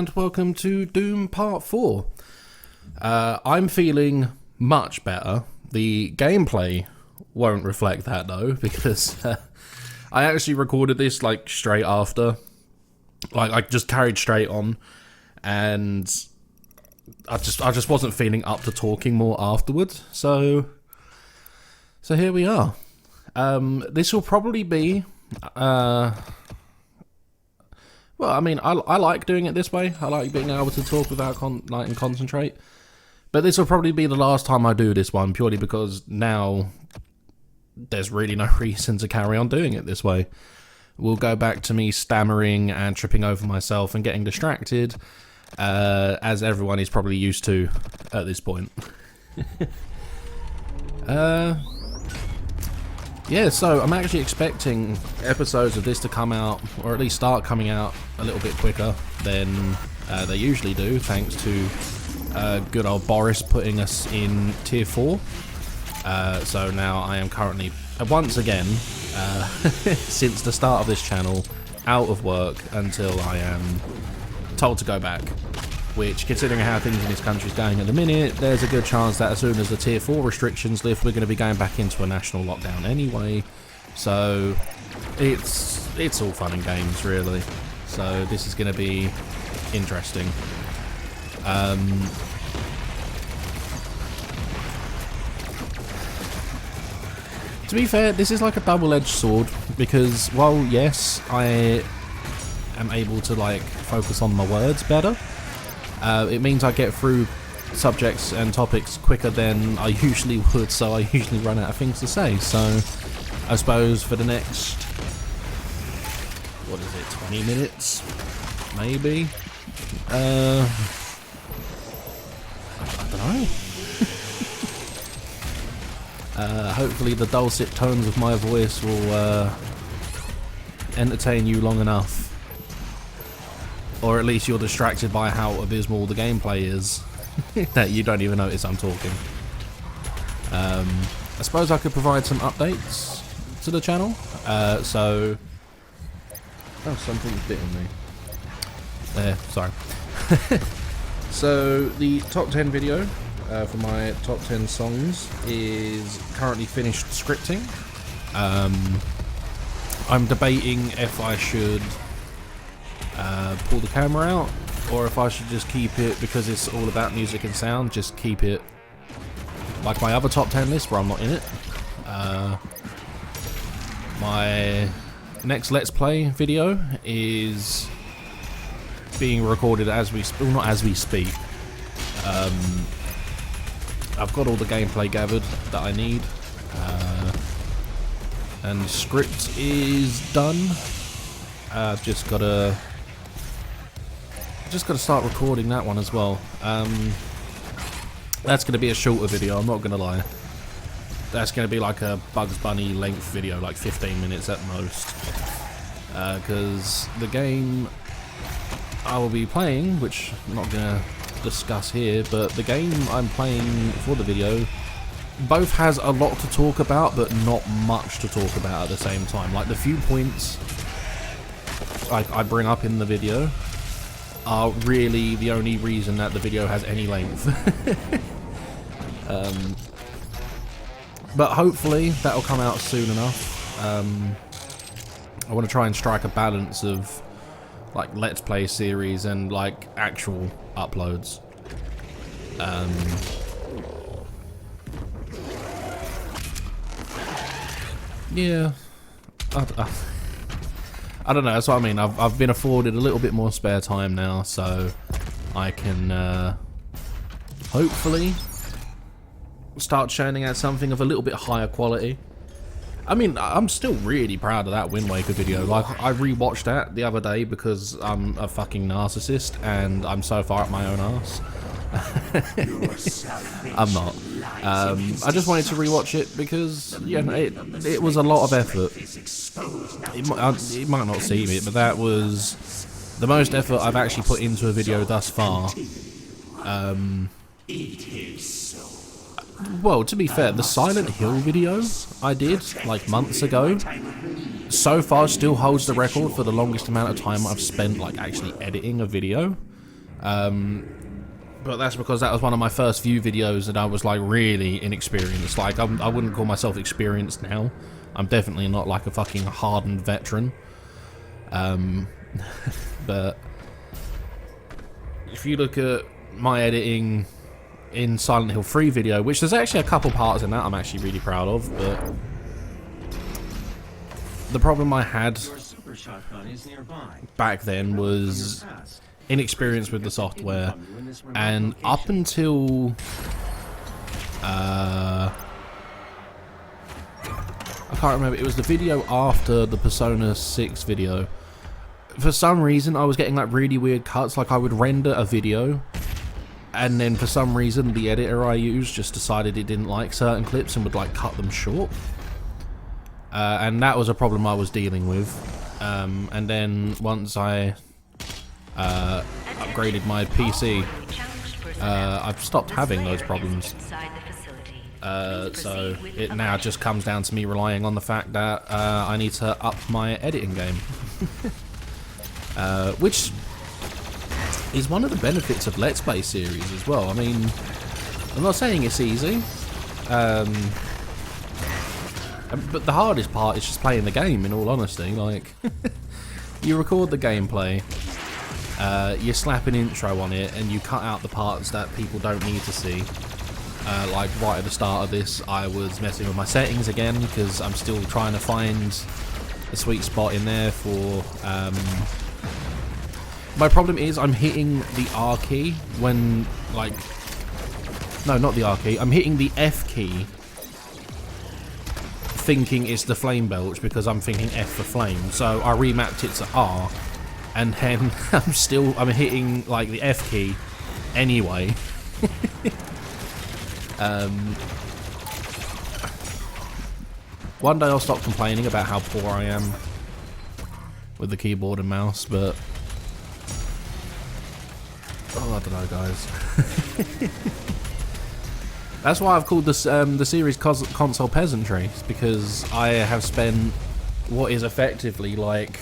and welcome to Doom Part 4. I'm feeling much better. The gameplay won't reflect that though, because I actually recorded this like straight after. Like I just carried straight on, and I just wasn't feeling up to talking more afterwards. So here we are. This will probably be well, I mean, I like doing it this way. I like being able to talk without and concentrate. But this will probably be the last time I do this one, purely because now there's really no reason to carry on doing it this way. We'll go back to me stammering and tripping over myself and getting distracted, as everyone is probably used to at this point. Yeah, so I'm actually expecting episodes of this to come out, or at least start coming out, a little bit quicker than they usually do, thanks to good old Boris putting us in Tier 4. So now I am currently, once again, since the start of this channel, out of work until I am told to go back. Which, considering how things in this country is going at the minute, there's a good chance that as soon as the Tier 4 restrictions lift, we're going to be going back into a national lockdown anyway. So, it's all fun and games, really. So, this is going to be interesting. To be fair, this is like a double-edged sword, because while, yes, I am able to, like, focus on my words better, it means I get through subjects and topics quicker than I usually would, so I usually run out of things to say. So I suppose for the next, what is it, 20 minutes, maybe? I don't know. Hopefully the dulcet tones of my voice will entertain you long enough. Or at least you're distracted by how abysmal the gameplay is that you don't even notice I'm talking. I suppose I could provide some updates to the channel. Oh, something's bitten me. There, sorry. So the top 10 video for my top 10 songs is currently finished scripting. I'm debating if I should pull the camera out, or if I should just keep it, because it's all about music and sound, just keep it like my other top 10 list where I'm not in it. My next Let's Play video is being recorded as we well, not as we speak. I've got all the gameplay gathered that I need, and the script is done. I've just got to start recording that one as well. That's going to be a shorter video, I'm not going to lie. That's going to be like a Bugs Bunny length video, like 15 minutes at most. Because the game I will be playing, which I'm not going to discuss here, but the game I'm playing for the video both has a lot to talk about, but not much to talk about at the same time. Like, the few points I bring up in the video are really the only reason that the video has any length. But hopefully that'll come out soon enough. I want to try and strike a balance of like Let's Play series and like actual uploads. Yeah, I don't know, that's what I mean. I've been afforded a little bit more spare time now, so I can hopefully start churning out something of a little bit higher quality. I mean, I'm still really proud of that Wind Waker video. Like, I rewatched that the other day because I'm a fucking narcissist and I'm so far up my own arse. I'm not. I just wanted to rewatch it because, yeah, it was a lot of effort. It might not seem it, but that was the most effort I've actually put into a video thus far. Well, to be fair, the Silent Hill video I did, like, months ago, so far still holds the record for the longest amount of time I've spent, like, actually editing a video. But that's because that was one of my first few videos and I was like really inexperienced. Like I wouldn't call myself experienced now. I'm definitely not like a fucking hardened veteran. But if you look at my editing in Silent Hill 3 video, which there's actually a couple parts in that I'm actually really proud of, but the problem I had back then was inexperience with the software, and up until I can't remember, it was the video after the Persona 6 video. For some reason I was getting like really weird cuts, like I would render a video and then for some reason the editor I used just decided it didn't like certain clips and would like cut them short. And that was a problem I was dealing with. And then once I upgraded my PC, I've stopped having those problems. So it now just comes down to me relying on the fact that I need to up my editing game. Which is one of the benefits of Let's Play series as well. I mean, I'm not saying it's easy, but the hardest part is just playing the game, in all honesty. Like, you record the gameplay, you slap an intro on it, and you cut out the parts that people don't need to see. Like, right at the start of this, I was messing with my settings again, because I'm still trying to find a sweet spot in there for... My problem is I'm hitting the R key when, like... No, not the R key. I'm hitting the F key thinking it's the flame belch because I'm thinking F for flame. So I remapped it to R, and then I'm hitting like the F key anyway. One day I'll stop complaining about how poor I am with the keyboard and mouse, but oh, I don't know, guys. That's why I've called this the series Console Peasantry, because I have spent what is effectively like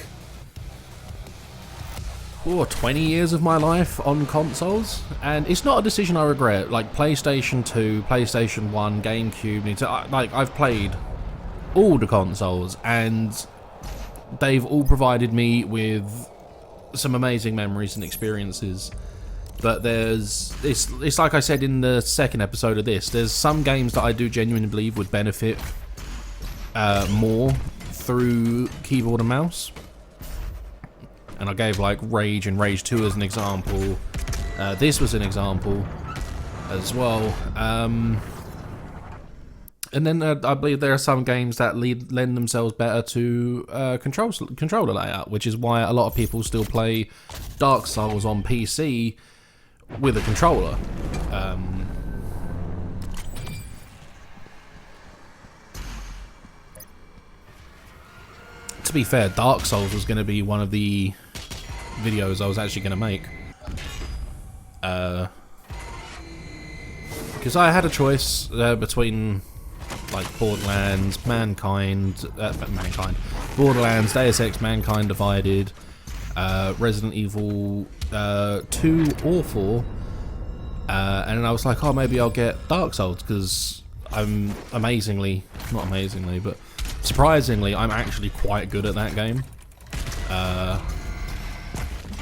20 years of my life on consoles, and it's not a decision I regret. Like PlayStation 2, PlayStation 1, GameCube, Nintendo, like I've played all the consoles, and they've all provided me with some amazing memories and experiences. But it's like I said in the second episode of this, there's some games that I do genuinely believe would benefit more through keyboard and mouse. And I gave like Rage and Rage 2 as an example. This was an example as well. And then I believe there are some games that lend themselves better to controller layout, which is why a lot of people still play Dark Souls on PC with a controller. To be fair, Dark Souls was going to be one of the videos I was actually going to make. Because I had a choice between like Borderlands, Borderlands, Deus Ex Mankind Divided, Resident Evil 2 or 4, and I was like, oh, maybe I'll get Dark Souls, because I'm surprisingly, I'm actually quite good at that game.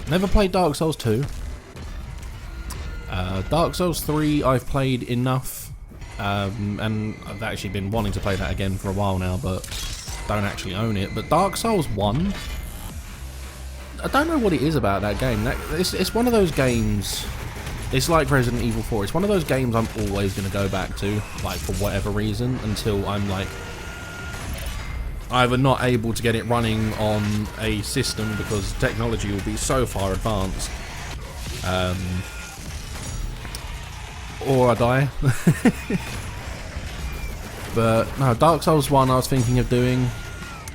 Never played Dark Souls 2. Dark Souls 3 I've played enough, and I've actually been wanting to play that again for a while now, but don't actually own it. But Dark Souls 1, I don't know what it is about that game. It's one of those games, it's like Resident Evil 4, it's one of those games I'm always going to go back to, like for whatever reason, until I'm like either not able to get it running on a system because technology will be so far advanced, or I die. But no, Dark Souls 1 I was thinking of doing.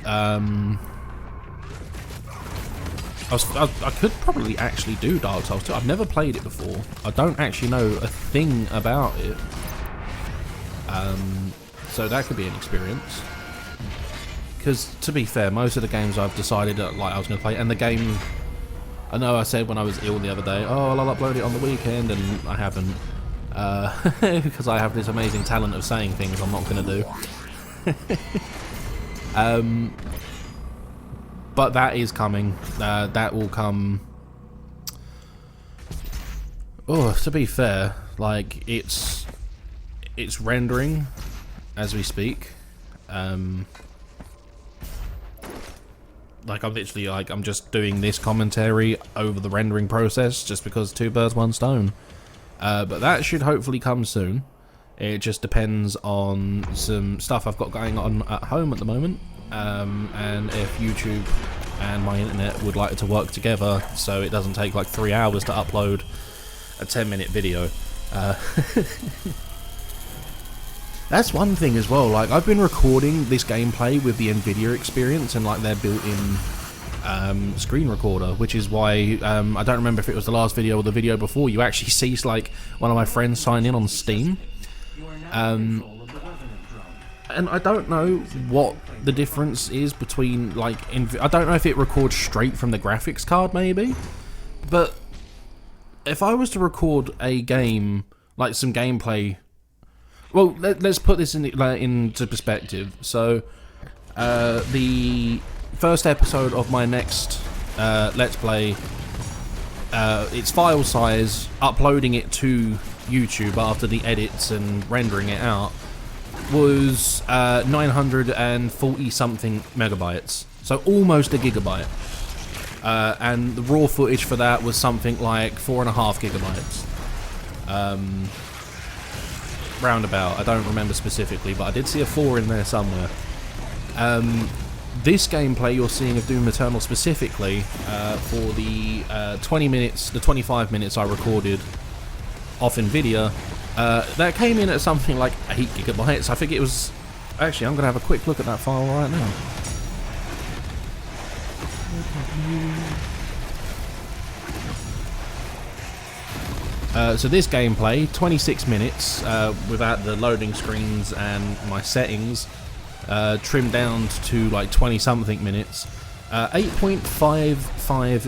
I could probably actually do Dark Souls 2. I've never played it before. I don't actually know a thing about it. So that could be an experience. Because to be fair, most of the games I've decided that, like I was going to play, and the game I know I said when I was ill the other day, oh, I'll upload it on the weekend, and I haven't. Because I have this amazing talent of saying things I'm not going to do. But that is coming. That will come. Oh, to be fair, like it's rendering as we speak. Like I'm literally I'm just doing this commentary over the rendering process just because two birds, one stone. But that should hopefully come soon. It just depends on some stuff I've got going on at home at the moment, and if YouTube and my internet would like it to work together so it doesn't take like 3 hours to upload a 10-minute video. That's one thing as well, like I've been recording this gameplay with the Nvidia experience and like their built-in screen recorder, which is why I don't remember if it was the last video or the video before, you actually see like one of my friends sign in on Steam, and I don't know what the difference is between like I don't know if it records straight from the graphics card maybe, but if I was to record a game, like some gameplay, well, let's put this into perspective. So, the first episode of my next Let's Play, its file size, uploading it to YouTube after the edits and rendering it out, was 940 something megabytes, so almost a gigabyte. And the raw footage for that was something like 4.5 gigabytes. Roundabout, I don't remember specifically, but I did see a 4 in there somewhere. This gameplay you're seeing of Doom Eternal specifically, for the 20 minutes, the 25 minutes I recorded off Nvidia, that came in at something like 8 gigabytes. I think it was... Actually, I'm going to have a quick look at that file right now. So this gameplay, 26 minutes, without the loading screens and my settings, trimmed down to like 20 something minutes, 8.55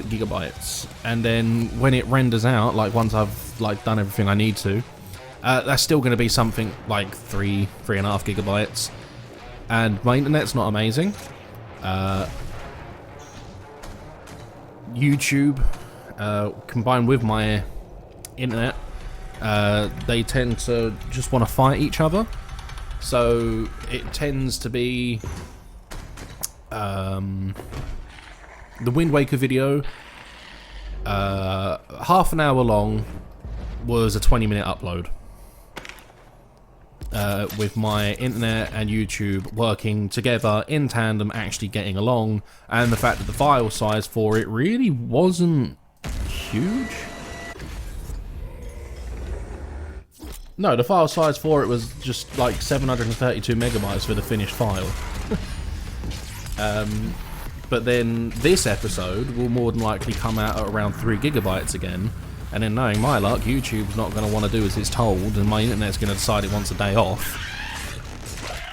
gigabytes, and then when it renders out, like once I've like done everything I need to, that's still going to be something like 3.5 gigabytes, and my internet's not amazing. YouTube, combined with my internet, they tend to just want to fight each other, so it tends to be the Wind Waker video, half an hour long, was a 20-minute upload, with my internet and YouTube working together in tandem, actually getting along, and the fact that the file size for it really wasn't huge. No, the file size for it was just like 732 megabytes for the finished file. But then this episode will more than likely come out at around 3 gigabytes again, and then knowing my luck, YouTube's not going to want to do as it's told, and my internet's going to decide it wants a day off.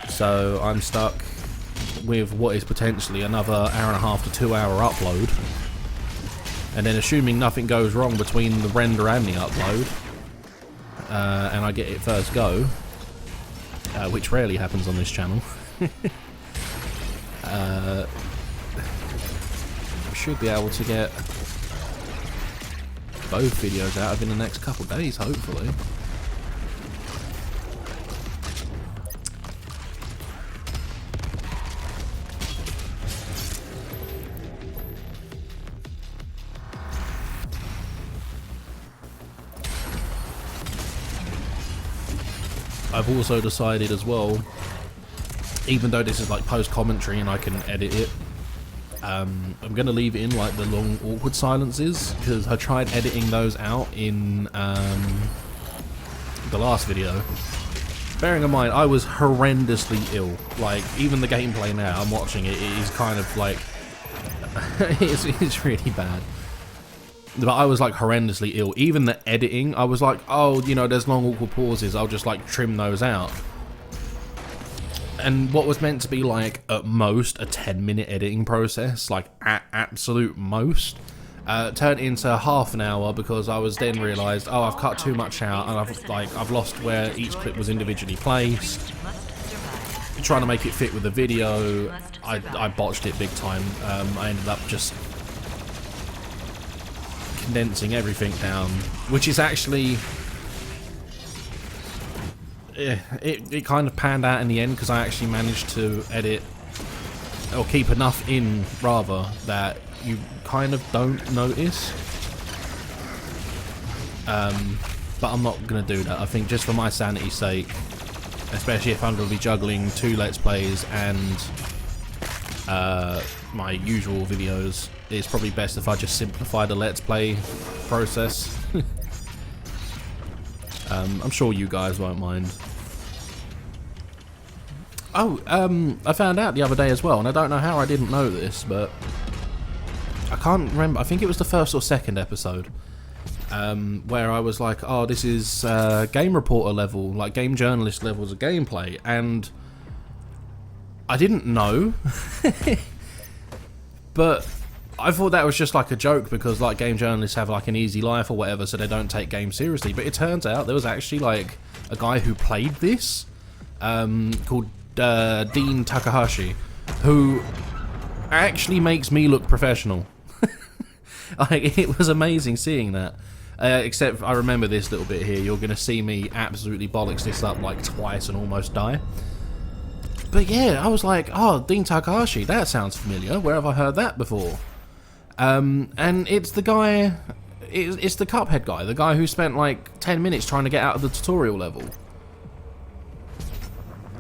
So I'm stuck with what is potentially another hour and a half to 2 hour upload. And then assuming nothing goes wrong between the render and the upload, and I get it first go, which rarely happens on this channel, should be able to get both videos out of in the next couple of days, hopefully. I've also decided as well, even though this is like post-commentary and I can edit it, I'm going to leave in like the long awkward silences, because I tried editing those out in the last video. Bearing in mind, I was horrendously ill. Like, even the gameplay now, I'm watching it, it is kind of like, it's really bad. But I was like horrendously ill. Even the editing, I was like, oh, you know, there's long awkward pauses, I'll just like trim those out. And what was meant to be like, at most, a 10-minute editing process, like at absolute most, turned into half an hour because I was then realised, oh, I've cut too much out, and I've lost where each clip was individually placed. Trying to make it fit with the video, I botched it big time. I ended up just condensing everything down, which is actually, it kind of panned out in the end because I actually managed to edit, or keep enough in rather, that you kind of don't notice. But I'm not going to do that. I think just for my sanity's sake, especially if I'm going to be juggling 2 Let's Plays and my usual videos, it's probably best if I just simplify the Let's Play process. I'm sure you guys won't mind. Oh, I found out the other day as well, and I don't know how I didn't know this, but I can't remember. I think it was the first or second episode where I was like, oh, this is game reporter level, like game journalist levels of gameplay, and I didn't know. But I thought that was just like a joke because like game journalists have like an easy life or whatever, so they don't take games seriously. But it turns out there was actually like a guy who played this called Dean Takahashi, who actually makes me look professional. Like, it was amazing seeing that. Except I remember this little bit here. You're going to see me absolutely bollocks this up like twice and almost die. But yeah, I was like, oh, Dean Takahashi, that sounds familiar. Where have I heard that before? And it's the guy, it's the Cuphead guy, the guy who spent like 10 minutes trying to get out of the tutorial level.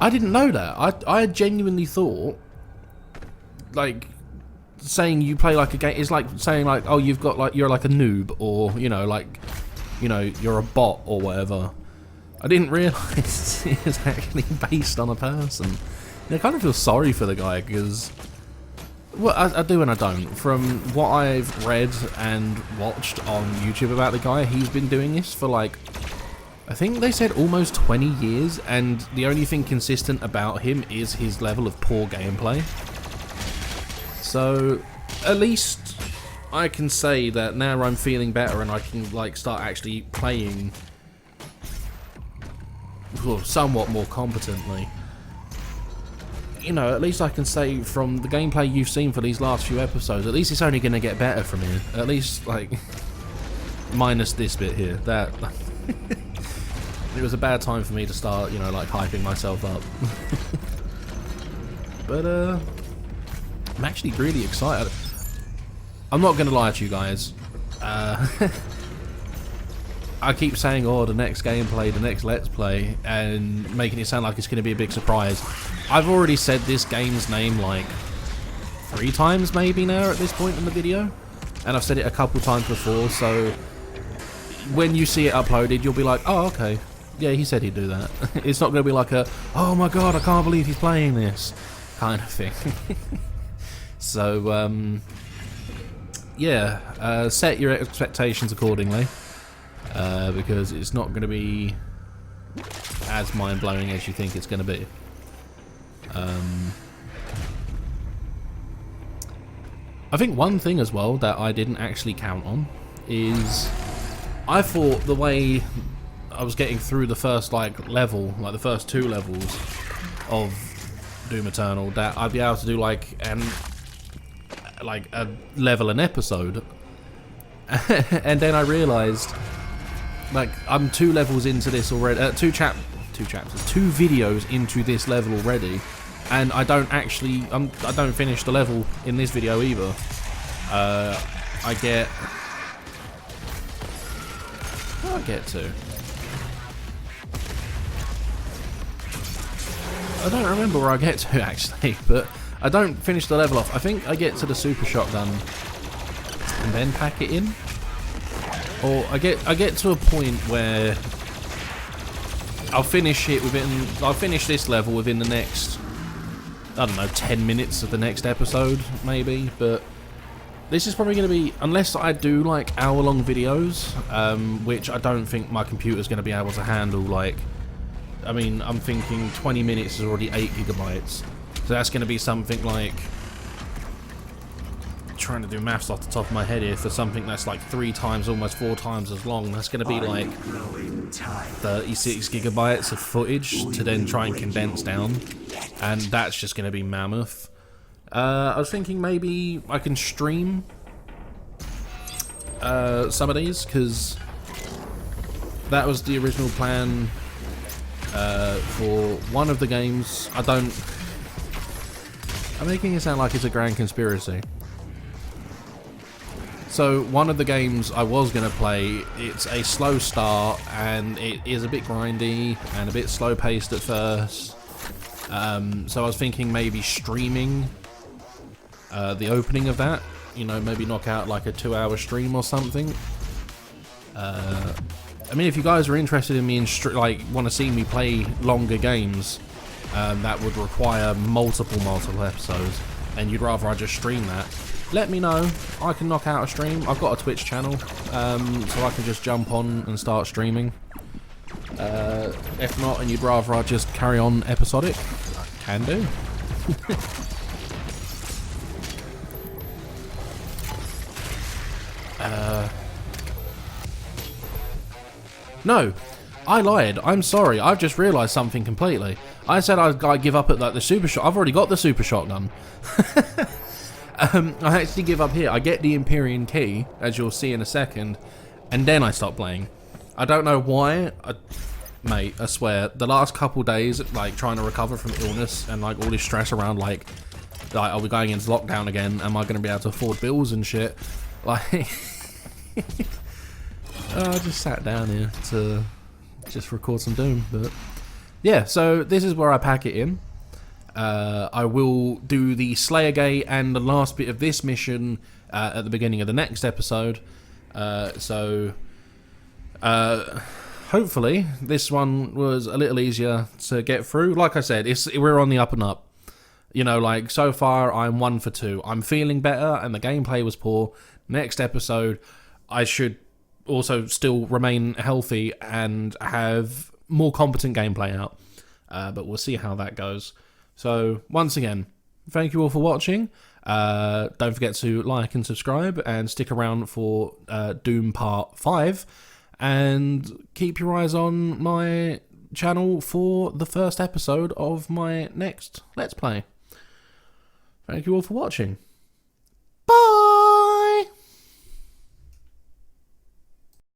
I didn't know that. I genuinely thought, like, saying you play like a game is like saying like, oh, you've got like, you're like a noob, or you know, like, you know, you're a bot or whatever. I didn't realise it was actually based on a person. And I kind of feel sorry for the guy because, well, I do and I don't. From what I've read and watched on YouTube about the guy, he's been doing this for like, I think they said almost 20 years, and the only thing consistent about him is his level of poor gameplay. So, at least I can say that now I'm feeling better and I can like start actually playing somewhat more competently. You know, at least I can say from the gameplay you've seen for these last few episodes, at least it's only going to get better from here. At least, like, minus this bit here. That it was a bad time for me to start, you know, like hyping myself up. But I'm actually really excited. I'm not going to lie to you guys. I keep saying, oh, the next gameplay, the next Let's Play, and making it sound like it's going to be a big surprise. I've already said this game's name like 3 times maybe now at this point in the video, and I've said it a couple times before, so when you see it uploaded, you'll be like, oh, okay, yeah, he said he'd do that. It's not going to be like a, oh my god, I can't believe he's playing this kind of thing. So, yeah, set your expectations accordingly. Because it's not going to be as mind-blowing as you think it's going to be. I think one thing as well that I didn't actually count on is I thought the way I was getting through the first like level, like the first 2 levels of Doom Eternal, that I'd be able to do like a level an episode. And then I realised, like, I'm 2 levels into this already, 2 videos into this level already, and I don't actually, I don't finish the level in this video either. I get, what do I get to? I don't remember where I get to actually, but I don't finish the level off. I think I get to the super shotgun and then pack it in. Or I get to a point where I'll finish it within, I'll finish this level within the next, I don't know, 10 minutes of the next episode, maybe, but this is probably going to be, unless I do like hour-long videos, which I don't think my computer's going to be able to handle, like, I mean, I'm thinking 20 minutes is already 8 gigabytes, so that's going to be something like trying to do maths off the top of my head here. For something that's like 3 times, almost 4 times as long, that's going to be like 36 gigabytes of footage to then try and condense down, and that's just going to be mammoth. I was thinking maybe I can stream some of these, because that was the original plan for one of the games. I'm making it sound like it's a grand conspiracy. So one of the games I was going to play, it's a slow start and it is a bit grindy and a bit slow paced at first. So I was thinking maybe streaming the opening of that, you know, maybe knock out like a 2-hour stream or something. I mean, if you guys are interested in me and like want to see me play longer games, that would require multiple episodes, and you'd rather I just stream that, let me know. I can knock out a stream. I've got a Twitch channel, so I can just jump on and start streaming. If not, and you'd rather I just carry on episodic, I can do. No, I lied. I'm sorry. I've just realised something completely. I said I'd give up at like the super shot. I've already got the super shotgun. I actually give up here. I get the Empyrean key, as you'll see in a second, and then I stop playing. I don't know why. Mate, I swear, the last couple days, like trying to recover from illness and like all this stress around, like are we going into lockdown again? Am I going to be able to afford bills and shit? Like, I just sat down here to just record some Doom, but yeah, so this is where I pack it in. I will do the Slayer Gate and the last bit of this mission at the beginning of the next episode. Hopefully this one was a little easier to get through. Like I said, we're on the up and up. You know, like, so far I'm 1 for 2. I'm feeling better and the gameplay was poor. Next episode, I should also still remain healthy and have more competent gameplay out. But we'll see how that goes. So, once again, thank you all for watching. Don't forget to like and subscribe and stick around for Doom Part 5. And keep your eyes on my channel for the first episode of my next Let's Play. Thank you all for watching.